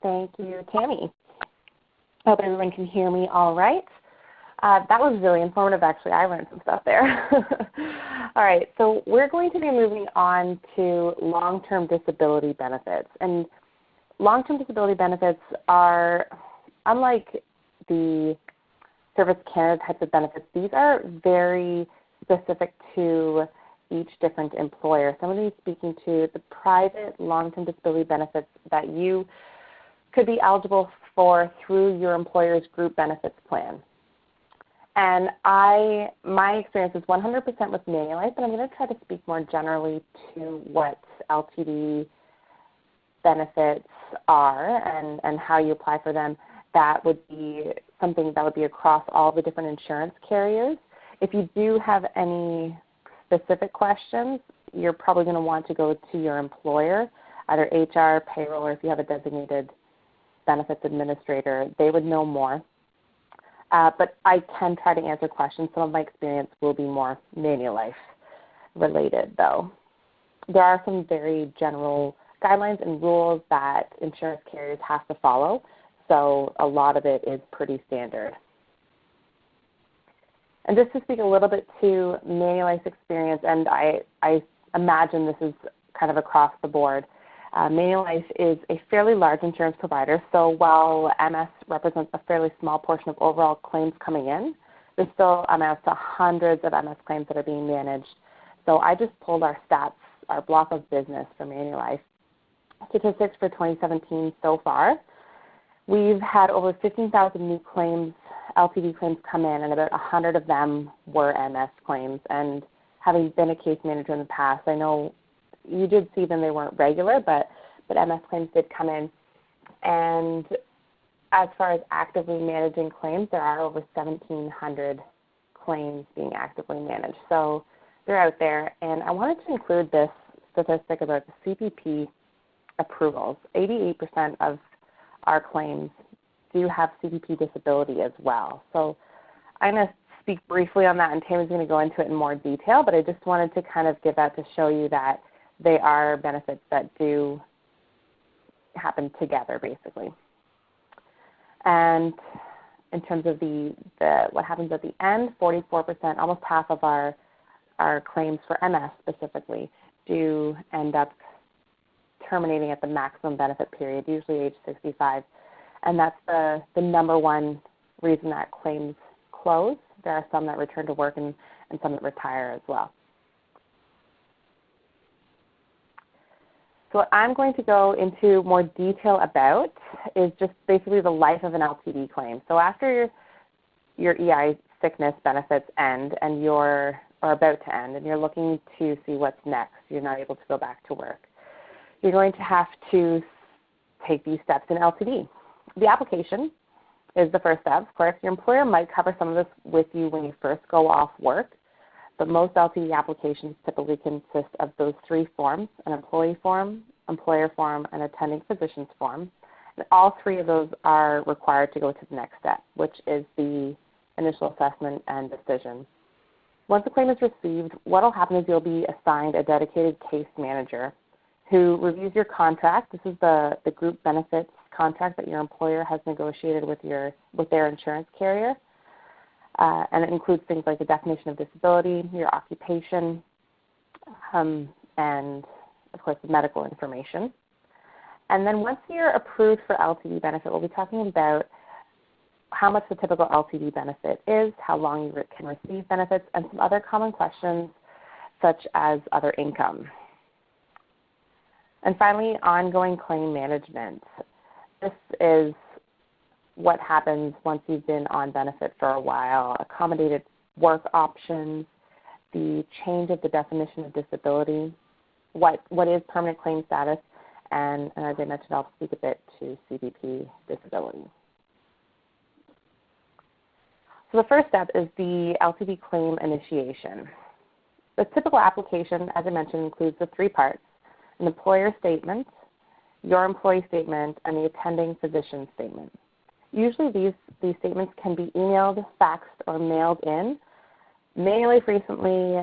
Thank you, Tammy. I hope everyone can hear me all right. That was really informative, actually. I learned some stuff there. All right, so we're going to be moving on to long-term disability benefits. And long-term disability benefits are, unlike the Service Canada types of benefits, these are very specific to each different employer. So I'm going to be speaking to the private long-term disability benefits that you could be eligible for through your employer's group benefits plan. And my experience is 100% with Manulife, but I'm going to try to speak more generally to what LTD benefits are and how you apply for them. That would be something that would be across all the different insurance carriers. If you do have any specific questions, you're probably going to want to go to your employer, either HR, payroll, or if you have a designated benefits administrator, they would know more. But I can try to answer questions. Some of my experience will be more Manulife related, though. There are some very general guidelines and rules that insurance carriers have to follow, so a lot of it is pretty standard. And just to speak a little bit to Manulife's experience, and I imagine this is kind of across the board, Manulife is a fairly large insurance provider, so while MS represents a fairly small portion of overall claims coming in, there's still amounts to hundreds of MS claims that are being managed. So I just pulled our stats, our block of business for Manulife. Statistics for 2017 so far. We've had over 15,000 new claims, LTD claims come in, and about 100 of them were MS claims. And having been a case manager in the past, I know you did see them, they weren't regular, but MS claims did come in. And as far as actively managing claims, there are over 1,700 claims being actively managed. So they're out there. And I wanted to include this statistic about the CPP approvals. 88% of our claims do have CPP disability as well. So I'm going to speak briefly on that, and Tammy's going to go into it in more detail, but I just wanted to kind of give that to show you that they are benefits that do happen together, basically. And in terms of the what happens at the end, 44%, almost half of our claims for MS specifically, do end up terminating at the maximum benefit period, usually age 65. And that's the number one reason that claims close. There are some that return to work and some that retire as well. So what I'm going to go into more detail about is just basically the life of an LTD claim. So after your EI sickness benefits end and are about to end and you're looking to see what's next, you're not able to go back to work, you're going to have to take these steps in LTD. The application is the first step. Of course, your employer might cover some of this with you when you first go off work, but most LTD applications typically consist of those three forms: an employee form, employer form, and attending physician's form. And all three of those are required to go to the next step, which is the initial assessment and decision. Once the claim is received, what will happen is you'll be assigned a dedicated case manager who reviews your contract. This is the group benefits contract that your employer has negotiated with their insurance carrier. And it includes things like the definition of disability, your occupation, and, of course, the medical information. And then once you're approved for LTD benefit, we'll be talking about how much the typical LTD benefit is, how long you can receive benefits, and some other common questions such as other income. And finally, ongoing claim management. This is what happens once you've been on benefit for a while: accommodated work options, the change of the definition of disability, what is permanent claim status, and as I mentioned, I'll speak a bit to CPP disability. So the first step is the LTD Claim Initiation. The typical application, as I mentioned, includes the three parts: an employer statement, your employee statement, and the attending physician statement. Usually these statements can be emailed, faxed, or mailed in. Manulife recently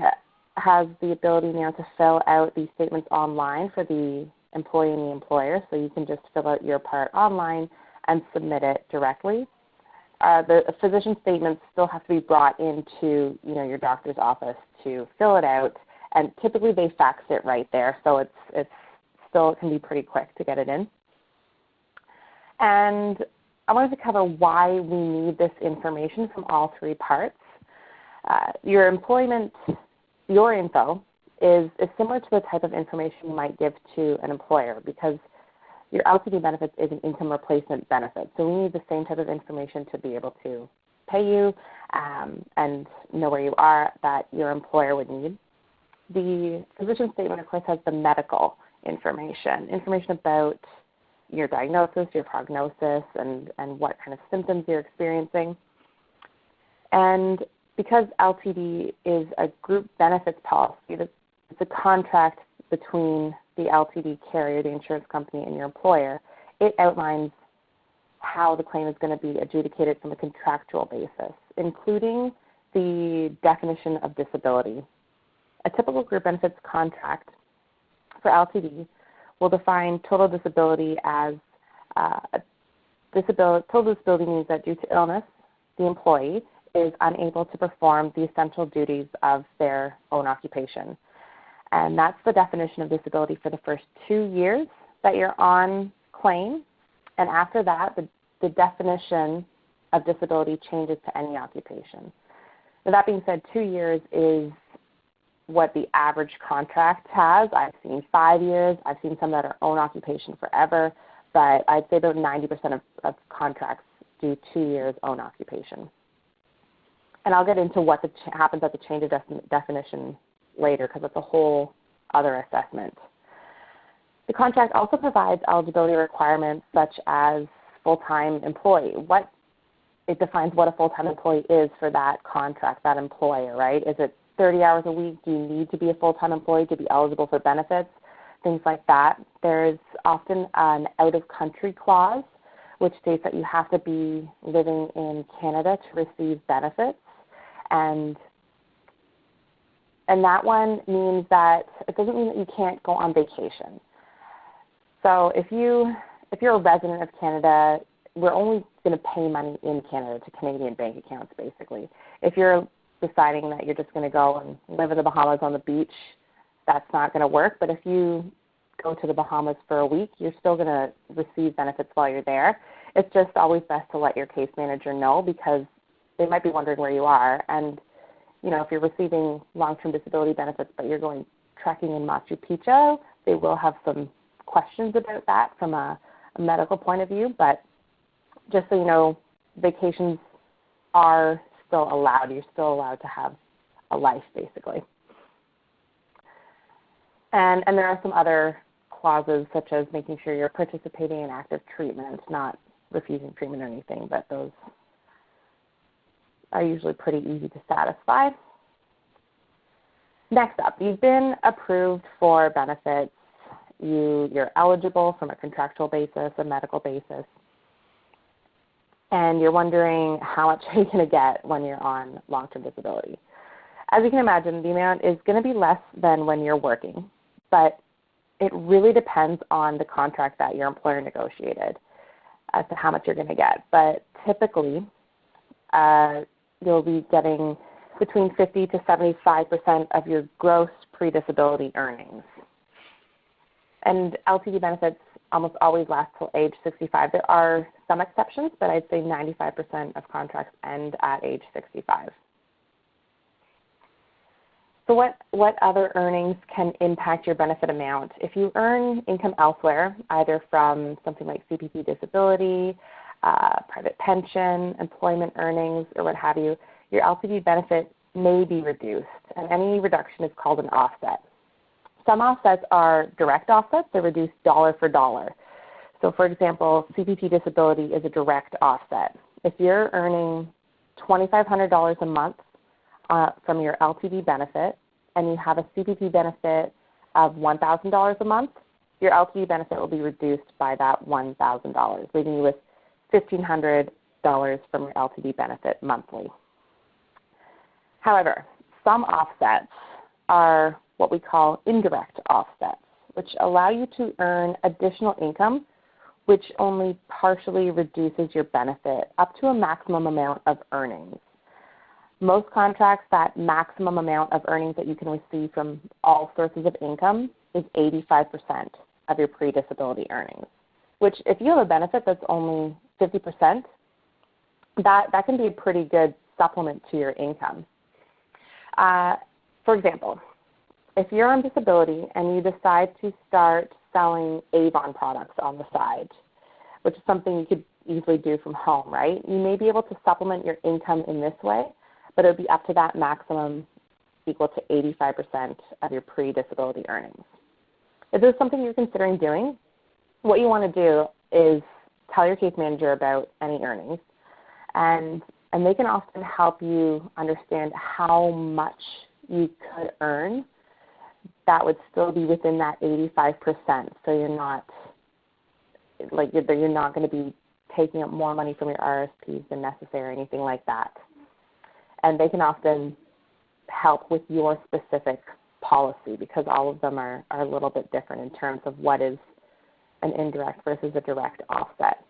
has the ability now to fill out these statements online for the employee and the employer, so you can just fill out your part online and submit it directly. The physician statements still have to be brought into your doctor's office to fill it out, and typically they fax it right there, so it can be pretty quick to get it in. And I wanted to cover why we need this information from all three parts. Your info is similar to the type of information you might give to an employer, because your LTD benefits is an income replacement benefit. So we need the same type of information to be able to pay you and know where you are that your employer would need. The physician statement, of course, has the medical information about your diagnosis, your prognosis, and what kind of symptoms you're experiencing. And because LTD is a group benefits policy, it's a contract between the LTD carrier, the insurance company, and your employer, it outlines how the claim is going to be adjudicated from a contractual basis, including the definition of disability. A typical group benefits contract for LTD will define total disability as total disability means that due to illness, the employee is unable to perform the essential duties of their own occupation. And that's the definition of disability for the first 2 years that you're on claim. And after that, the definition of disability changes to any occupation. Now, that being said, 2 years is what the average contract has. I've seen 5 years. I've seen some that are own occupation forever. But I'd say about 90% of contracts do 2 years own occupation. And I'll get into what happens at the change of definition later, because it's a whole other assessment. The contract also provides eligibility requirements such as full-time employee. It defines what a full-time employee is for that contract, that employer, right? Is it 30 hours a week? Do you need to be a full-time employee to be eligible for benefits? Things like that. There's often an out-of-country clause, which states that you have to be living in Canada to receive benefits. And that one means that it doesn't mean that you can't go on vacation. So if you're a resident of Canada, we're only going to pay money in Canada to Canadian bank accounts, basically. If you're deciding that you're just going to go and live in the Bahamas on the beach, that's not going to work. But if you go to the Bahamas for a week, you're still going to receive benefits while you're there. It's just always best to let your case manager know, because they might be wondering where you are. And if you're receiving long-term disability benefits but you're going trekking in Machu Picchu, they will have some questions about that from a medical point of view. But just so you know, vacations are still allowed. You're still allowed to have a life, basically. And there are some other clauses, such as making sure you're participating in active treatment, not refusing treatment or anything, but those are usually pretty easy to satisfy. Next up, you've been approved for benefits. You're eligible from a contractual basis, a medical basis, and you're wondering how much are you going to get when you're on long-term disability. As you can imagine, the amount is going to be less than when you're working, but it really depends on the contract that your employer negotiated as to how much you're going to get. But typically, you'll be getting between 50 to 75% of your gross pre-disability earnings. And LTD benefits almost always last till age 65. There are some exceptions, but I'd say 95% of contracts end at age 65. So what other earnings can impact your benefit amount? If you earn income elsewhere, either from something like CPP disability, private pension, employment earnings, or what have you, your LTD benefit may be reduced, and any reduction is called an offset. Some offsets are direct offsets. They're reduced dollar for dollar. So, for example, CPP disability is a direct offset. If you're earning $2,500 a month from your LTD benefit, and you have a CPP benefit of $1,000 a month, your LTD benefit will be reduced by that $1,000, leaving you with $1,500 from your LTD benefit monthly. However, some offsets are what we call indirect offsets. which allow you to earn additional income, which only partially reduces your benefit up to a maximum amount of earnings. Most contracts, that maximum amount of earnings that you can receive from all sources of income is 85% of your pre-disability earnings, which if you have a benefit that's only 50%, that can be a pretty good supplement to your income. For example, if you're on disability and you decide to start selling Avon products on the side, which is something you could easily do from home, right? You may be able to supplement your income in this way, but it would be up to that maximum equal to 85% of your pre-disability earnings. If this is something you're considering doing, what you want to do is tell your case manager about any earnings, and they can often help you understand how much you could earn that would still be within that 85%. So you're not going to be taking up more money from your RSPs than necessary or anything like that. And they can often help with your specific policy because all of them are a little bit different in terms of what is an indirect versus a direct offset.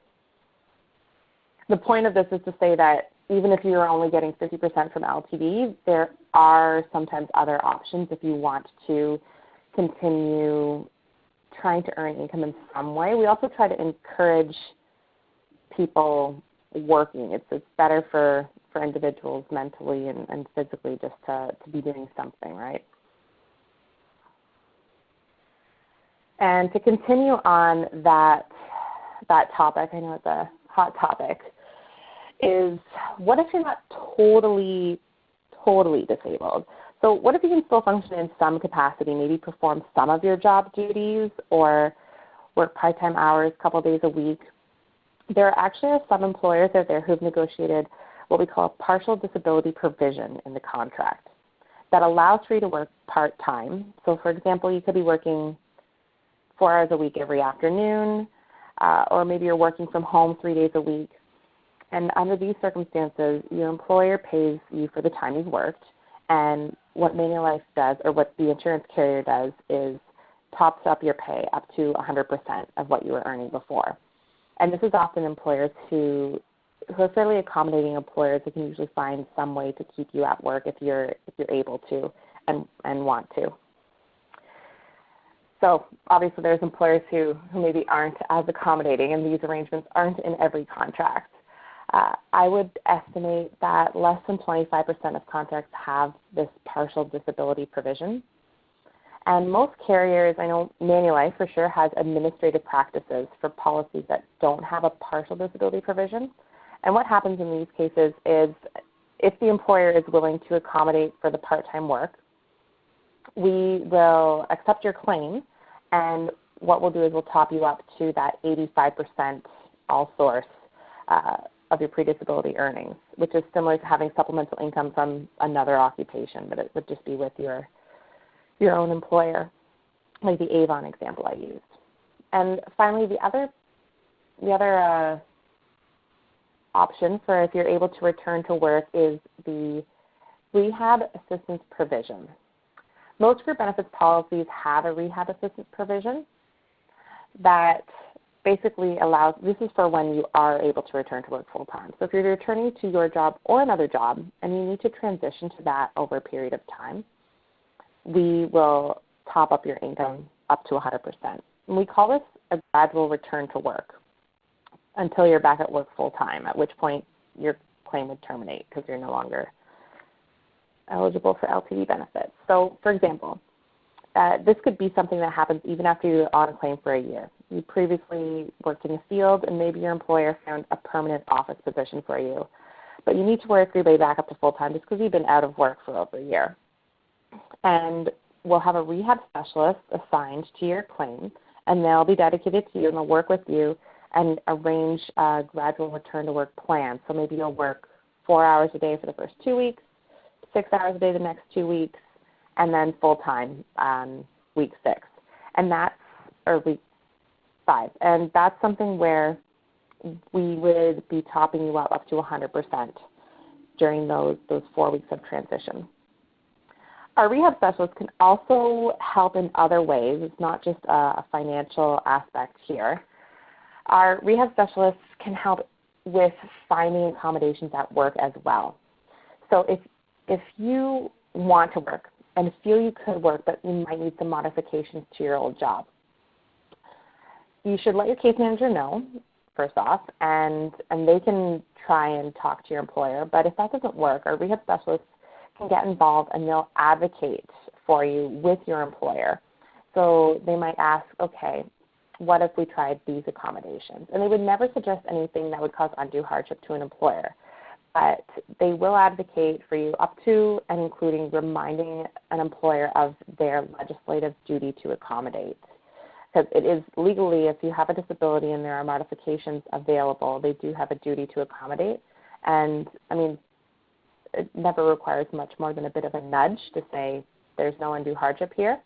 The point of this is to say that even if you're only getting 50% from LTD, there are sometimes other options if you want to continue trying to earn income in some way. We also try to encourage people working. It's better for individuals mentally and physically just to be doing something, right? And to continue on that topic, I know it's a hot topic, is what if you're not totally disabled? So what if you can still function in some capacity, maybe perform some of your job duties or work part-time hours a couple days a week? There actually are some employers out there who have negotiated what we call a partial disability provision in the contract that allows for you to work part-time. So for example, you could be working 4 hours a week every afternoon, or maybe you're working from home 3 days a week. And under these circumstances, your employer pays you for the time you've worked, and what Manulife does, or what the insurance carrier does, is tops up your pay up to 100% of what you were earning before. And this is often employers who are fairly accommodating employers who can usually find some way to keep you at work if you're able to and want to. So obviously there's employers who maybe aren't as accommodating, and these arrangements aren't in every contract. I would estimate that less than 25% of contracts have this partial disability provision. And most carriers, I know Manulife for sure, has administrative practices for policies that don't have a partial disability provision. And what happens in these cases is if the employer is willing to accommodate for the part-time work, we will accept your claim, and what we'll do is we'll top you up to that 85% all source of your pre-disability earnings, which is similar to having supplemental income from another occupation, but it would just be with your own employer, like the Avon example I used. And finally, the other option for if you're able to return to work is the rehab assistance provision. Most group benefits policies have a rehab assistance provision that basically allows, this is for when you are able to return to work full-time. So if you're returning to your job or another job and you need to transition to that over a period of time, we will top up your income up to 100%. And we call this a gradual return to work until you're back at work full-time, at which point your claim would terminate because you're no longer eligible for LTD benefits. So for example, this could be something that happens even after you're on a claim for a year. You previously worked in the field and maybe your employer found a permanent office position for you, but you need to work your way back up to full-time just because you've been out of work for over a year. And we'll have a rehab specialist assigned to your claim, and they'll be dedicated to you and they'll work with you and arrange a gradual return to work plan. So maybe you'll work 4 hours a day for the first 2 weeks, 6 hours a day the next 2 weeks, and then full-time week 6. And that's, or week 5. And that's something where we would be topping you up to 100% during those 4 weeks of transition. Our rehab specialists can also help in other ways. It's not just a financial aspect here. Our rehab specialists can help with finding accommodations at work as well. So if you want to work and feel you could work but you might need some modifications to your old job, you should let your case manager know, first off, and they can try and talk to your employer. But if that doesn't work, our rehab specialists can get involved and they'll advocate for you with your employer. So they might ask, okay, what if we tried these accommodations? And they would never suggest anything that would cause undue hardship to an employer. But they will advocate for you up to and including reminding an employer of their legislative duty to accommodate. Because it is legally, if you have a disability and there are modifications available, they do have a duty to accommodate. And, I mean, it never requires much more than a bit of a nudge to say there's no undue hardship here.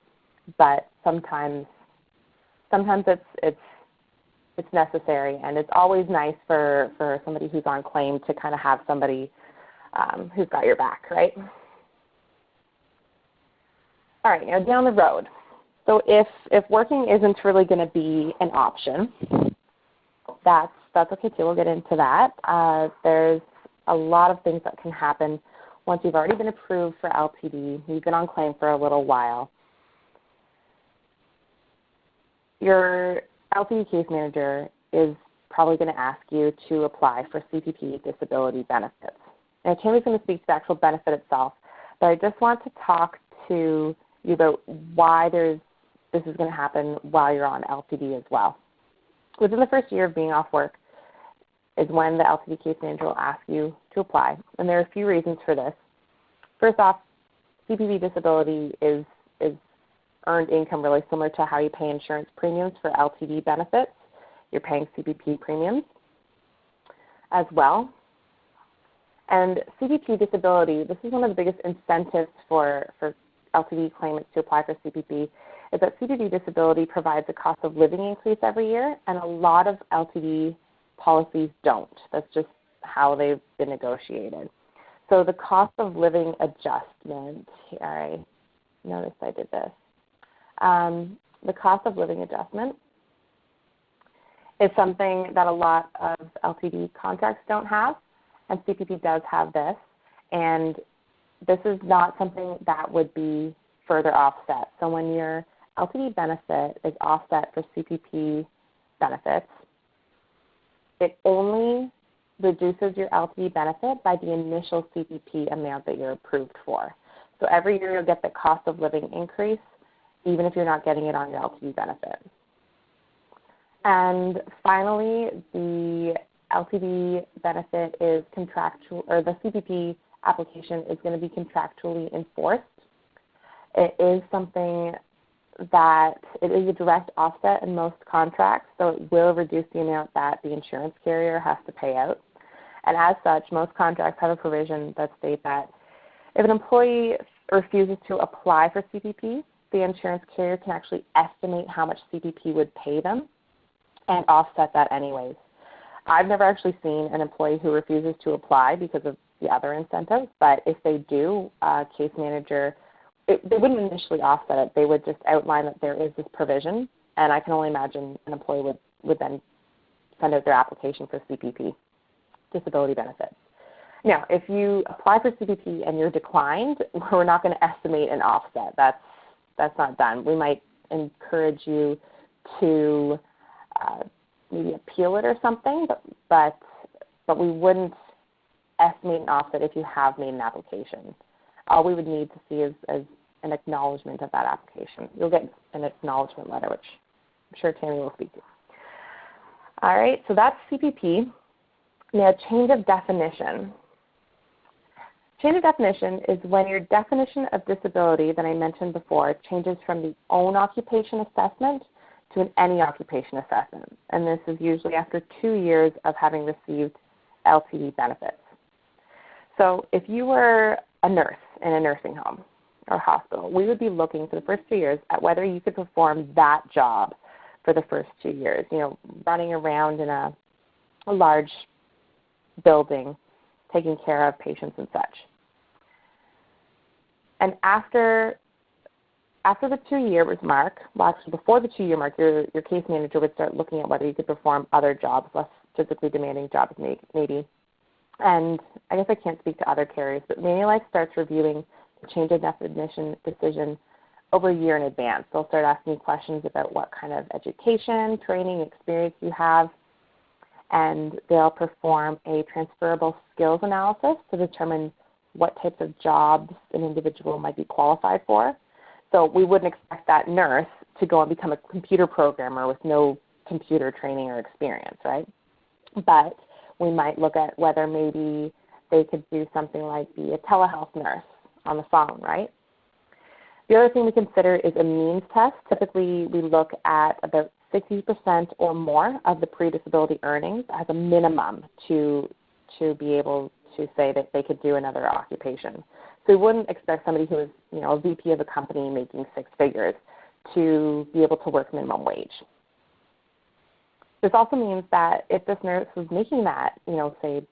But sometimes it's necessary, and it's always nice for somebody who's on claim to kind of have somebody who's got your back, right? All right, now down the road. So if working isn't really going to be an option, that's okay too. We'll get into that. There's a lot of things that can happen once you've already been approved for LTD. You've been on claim for a little while. Your LTD case manager is probably going to ask you to apply for CPP disability benefits. Now, Tammy's going to speak to the actual benefit itself, but I just want to talk to you about why this is going to happen while you're on LTD as well. Within the first year of being off work is when the LTD case manager will ask you to apply, and there are a few reasons for this. First off, CPP disability is earned income, really similar to how you pay insurance premiums for LTD benefits. You're paying CPP premiums as well. And CPP disability, this is one of the biggest incentives for LTD claimants to apply for CPP, is that CPP disability provides a cost of living increase every year, and a lot of LTD policies don't. That's just how they've been negotiated. So the cost of living adjustment, here I noticed I did this. The cost of living adjustment is something that a lot of LTD contracts don't have, and CPP does have this. And this is not something that would be further offset. So when your LTD benefit is offset for CPP benefits, it only reduces your LTD benefit by the initial CPP amount that you're approved for. So every year you'll get the cost of living increase, even if you're not getting it on your LTD benefit. And finally, the LTD benefit is contractual, or the CPP application is going to be contractually enforced. It is something that it is a direct offset in most contracts, so it will reduce the amount that the insurance carrier has to pay out. And as such, most contracts have a provision that states that if an employee refuses to apply for CPP, the insurance carrier can actually estimate how much CPP would pay them and offset that anyways. I've never actually seen an employee who refuses to apply because of the other incentives, but if they do, a case manager, they wouldn't initially offset it. They would just outline that there is this provision, and I can only imagine an employee would then send out their application for CPP, disability benefits. Now, if you apply for CPP and you're declined, we're not going to estimate an offset. That's not done. We might encourage you to maybe appeal it or something, but we wouldn't estimate an offset if you have made an application. All we would need to see is an acknowledgement of that application. You'll get an acknowledgement letter, which I'm sure Tammy will speak to. All right, so that's CPP. Now, change of definition. Change of definition is when your definition of disability that I mentioned before changes from the own occupation assessment to an any occupation assessment. And this is usually after 2 years of having received LTD benefits. So if you were a nurse in a nursing home or hospital, we would be looking for the first 2 years at whether you could perform that job for the first 2 years, running around in a large building, taking care of patients and such. And after the 2-year mark, well, actually before the 2-year mark, your case manager would start looking at whether you could perform other jobs, less physically demanding jobs maybe. And I guess I can't speak to other carriers, but Manulife starts reviewing the change of definition decision over a year in advance. They'll start asking you questions about what kind of education, training, experience you have, and they'll perform a transferable skills analysis to determine what types of jobs an individual might be qualified for. So we wouldn't expect that nurse to go and become a computer programmer with no computer training or experience, right? But we might look at whether maybe they could do something like be a telehealth nurse on the phone, right? The other thing we consider is a means test. Typically, we look at about 60% or more of the pre-disability earnings as a minimum to be able to say that they could do another occupation. So we wouldn't expect somebody who is, a VP of a company making 6 figures to be able to work minimum wage. This also means that if this nurse was making that, say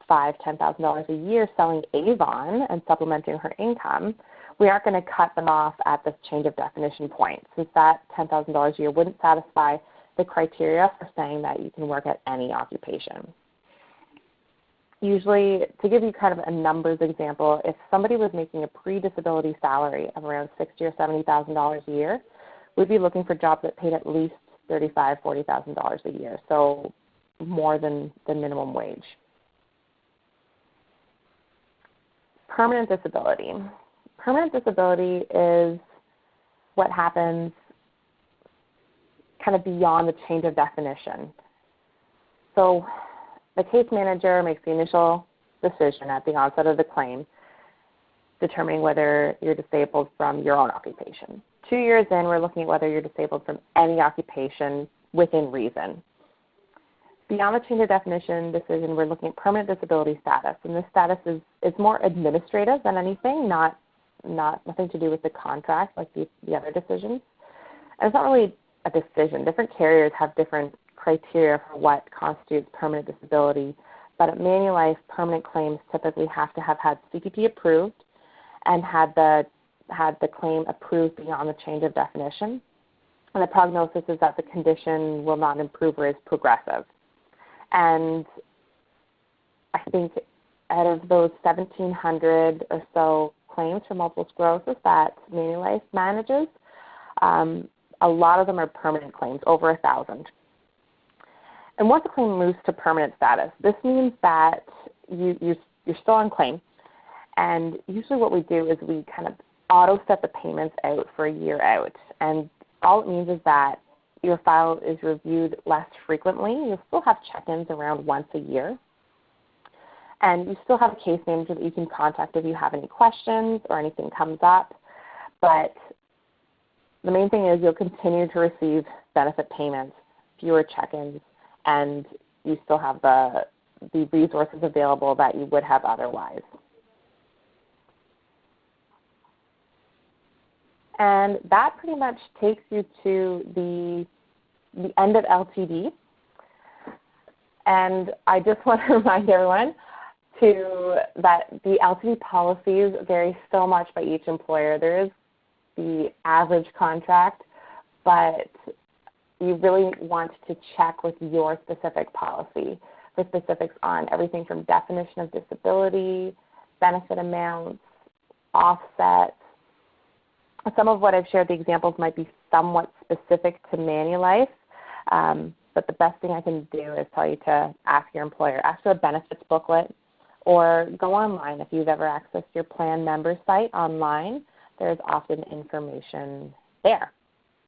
$5,000, $10,000 a year selling Avon and supplementing her income, we aren't going to cut them off at this change of definition point, since that $10,000 a year wouldn't satisfy the criteria for saying that you can work at any occupation. Usually, to give you kind of a numbers example, if somebody was making a pre-disability salary of around $60,000 or $70,000 a year, we'd be looking for jobs that paid at least $35,000, $40,000 a year, so more than minimum wage. Permanent disability. Permanent disability is what happens kind of beyond the change of definition. So the case manager makes the initial decision at the onset of the claim, determining whether you're disabled from your own occupation. 2 years in, we're looking at whether you're disabled from any occupation within reason. Beyond the change of definition decision, we're looking at permanent disability status, and this status is more administrative than anything, nothing to do with the contract like the other decisions. And it's not really a decision. Different carriers have different criteria for what constitutes permanent disability, but at Manulife, permanent claims typically have to have had CPP approved and had the claim approved beyond the change of definition. And the prognosis is that the condition will not improve or is progressive. And I think out of those 1,700 or so claims for multiple sclerosis that Manulife manages, a lot of them are permanent claims, over 1,000. And once a claim moves to permanent status, this means that you're still on claim. And usually what we do is we kind of auto-set the payments out for a year out. And all it means is that your file is reviewed less frequently. You'll still have check-ins around once a year. And you still have a case manager that you can contact if you have any questions or anything comes up. But the main thing is you'll continue to receive benefit payments, fewer check-ins, and you still have the resources available that you would have otherwise. And that pretty much takes you to the end of LTD. And I just want to remind everyone that the LTD policies vary so much by each employer. There is the average contract, but you really want to check with your specific policy for specifics on everything from definition of disability, benefit amounts, offsets. Some of what I've shared, the examples might be somewhat specific to Manulife, but the best thing I can do is tell you to ask your employer. Ask for a benefits booklet or go online. If you've ever accessed your plan member site online, there's often information there.